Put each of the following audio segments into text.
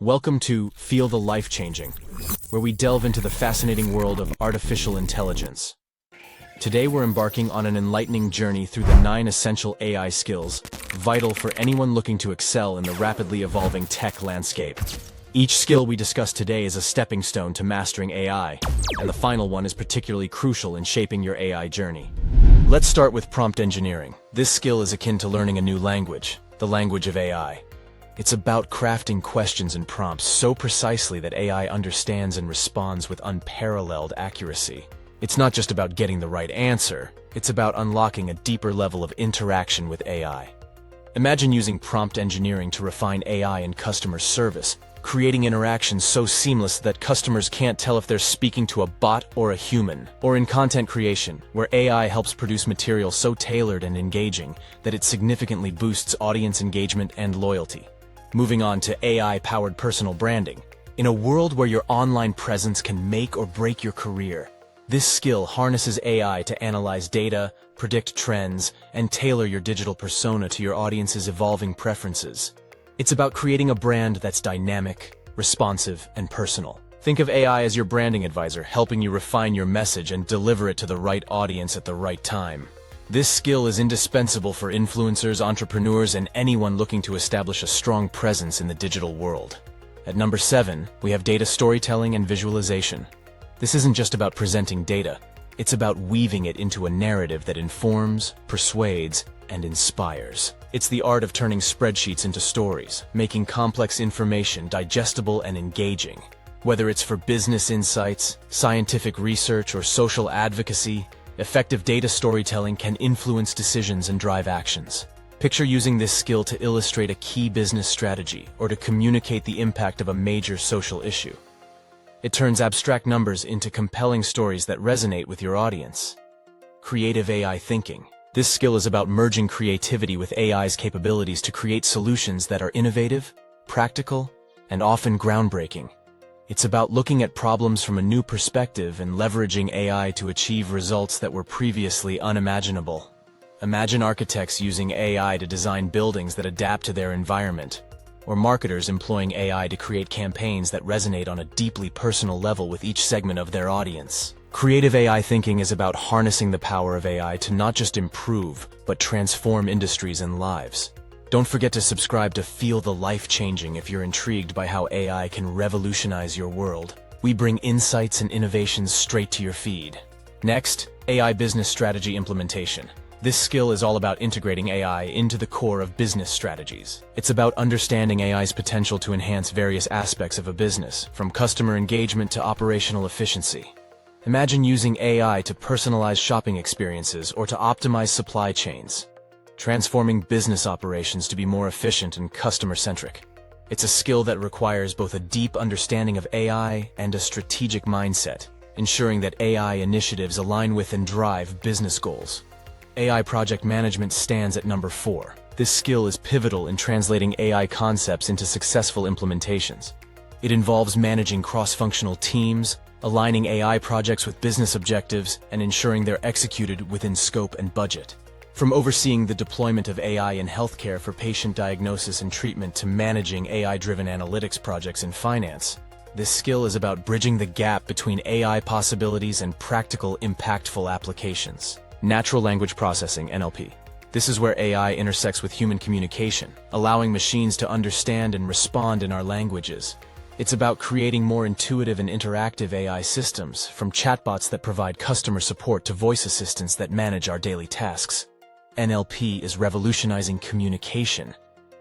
Welcome to Feel the Life-Changing, where we delve into the fascinating world of artificial intelligence. Today we're embarking on an enlightening journey through the 9 essential AI skills, vital for anyone looking to excel in the rapidly evolving tech landscape. Each skill we discuss today is a stepping stone to mastering AI, and the final one is particularly crucial in shaping your AI journey. Let's start with prompt engineering. This skill is akin to learning a new language, the language of AI. It's about crafting questions and prompts so precisely that AI understands and responds with unparalleled accuracy. It's not just about getting the right answer, it's about unlocking a deeper level of interaction with AI. Imagine using prompt engineering to refine AI in customer service, creating interactions so seamless that customers can't tell if they're speaking to a bot or a human. Or in content creation, where AI helps produce material so tailored and engaging that it significantly boosts audience engagement and loyalty. Moving on to AI-powered personal branding. In a world where your online presence can make or break your career, this skill harnesses AI to analyze data, predict trends, and tailor your digital persona to your audience's evolving preferences. It's about creating a brand that's dynamic, responsive, and personal. Think of AI as your branding advisor, helping you refine your message and deliver it to the right audience at the right time. This skill is indispensable for influencers, entrepreneurs, and anyone looking to establish a strong presence in the digital world. At number 7, we have data storytelling and visualization. This isn't just about presenting data, it's about weaving it into a narrative that informs, persuades, and inspires. It's the art of turning spreadsheets into stories, making complex information digestible and engaging. Whether it's for business insights, scientific research, or social advocacy, effective data storytelling can influence decisions and drive actions. Picture using this skill to illustrate a key business strategy or to communicate the impact of a major social issue. It turns abstract numbers into compelling stories that resonate with your audience. Creative AI thinking. This skill is about merging creativity with AI's capabilities to create solutions that are innovative, practical, and often groundbreaking. It's about looking at problems from a new perspective and leveraging AI to achieve results that were previously unimaginable. Imagine architects using AI to design buildings that adapt to their environment, or marketers employing AI to create campaigns that resonate on a deeply personal level with each segment of their audience. Creative AI thinking is about harnessing the power of AI to not just improve, but transform industries and lives. Don't forget to subscribe to Feel the Life-Changing if you're intrigued by how AI can revolutionize your world. We bring insights and innovations straight to your feed. Next, AI business strategy implementation. This skill is all about integrating AI into the core of business strategies. It's about understanding AI's potential to enhance various aspects of a business, from customer engagement to operational efficiency. Imagine using AI to personalize shopping experiences or to optimize supply chains, transforming business operations to be more efficient and customer-centric. It's a skill that requires both a deep understanding of AI and a strategic mindset, ensuring that AI initiatives align with and drive business goals. AI project management stands at number 4. This skill is pivotal in translating AI concepts into successful implementations. It involves managing cross-functional teams, aligning AI projects with business objectives, and ensuring they're executed within scope and budget. From overseeing the deployment of AI in healthcare for patient diagnosis and treatment to managing AI-driven analytics projects in finance, this skill is about bridging the gap between AI possibilities and practical, impactful applications. Natural language processing, NLP. This is where AI intersects with human communication, allowing machines to understand and respond in our languages. It's about creating more intuitive and interactive AI systems, from chatbots that provide customer support to voice assistants that manage our daily tasks. NLP is revolutionizing communication,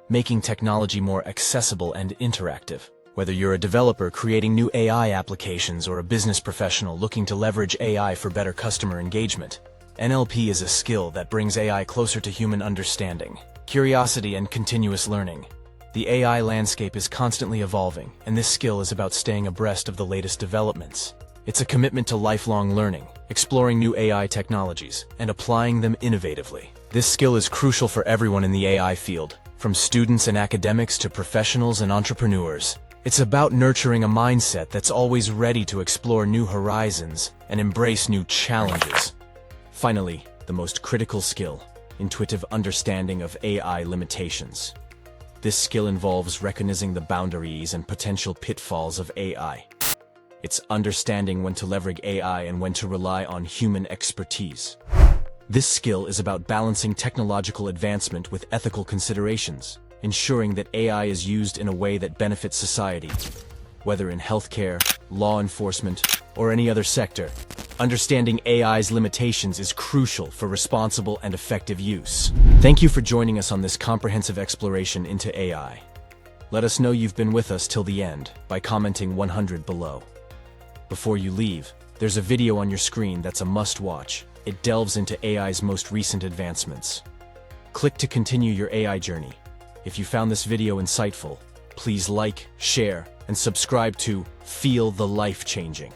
making technology more accessible and interactive. Whether you're a developer creating new AI applications or a business professional looking to leverage AI for better customer engagement, NLP is a skill that brings AI closer to human understanding, curiosity, and continuous learning. The AI landscape is constantly evolving, and this skill is about staying abreast of the latest developments. It's a commitment to lifelong learning, exploring new AI technologies, and applying them innovatively. This skill is crucial for everyone in the AI field, from students and academics to professionals and entrepreneurs. It's about nurturing a mindset that's always ready to explore new horizons and embrace new challenges. Finally, the most critical skill, intuitive understanding of AI limitations. This skill involves recognizing the boundaries and potential pitfalls of AI. It's understanding when to leverage AI and when to rely on human expertise. This skill is about balancing technological advancement with ethical considerations, ensuring that AI is used in a way that benefits society. Whether in healthcare, law enforcement, or any other sector, understanding AI's limitations is crucial for responsible and effective use. Thank you for joining us on this comprehensive exploration into AI. Let us know you've been with us till the end by commenting 100 below. Before you leave, there's a video on your screen that's a must-watch. It delves into AI's most recent advancements. Click to continue your AI journey. If you found this video insightful, please like, share, and subscribe to Feel the Life-Changing.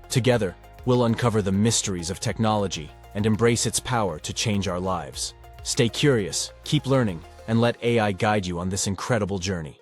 Together, we'll uncover the mysteries of technology and embrace its power to change our lives. Stay curious, keep learning, and let AI guide you on this incredible journey.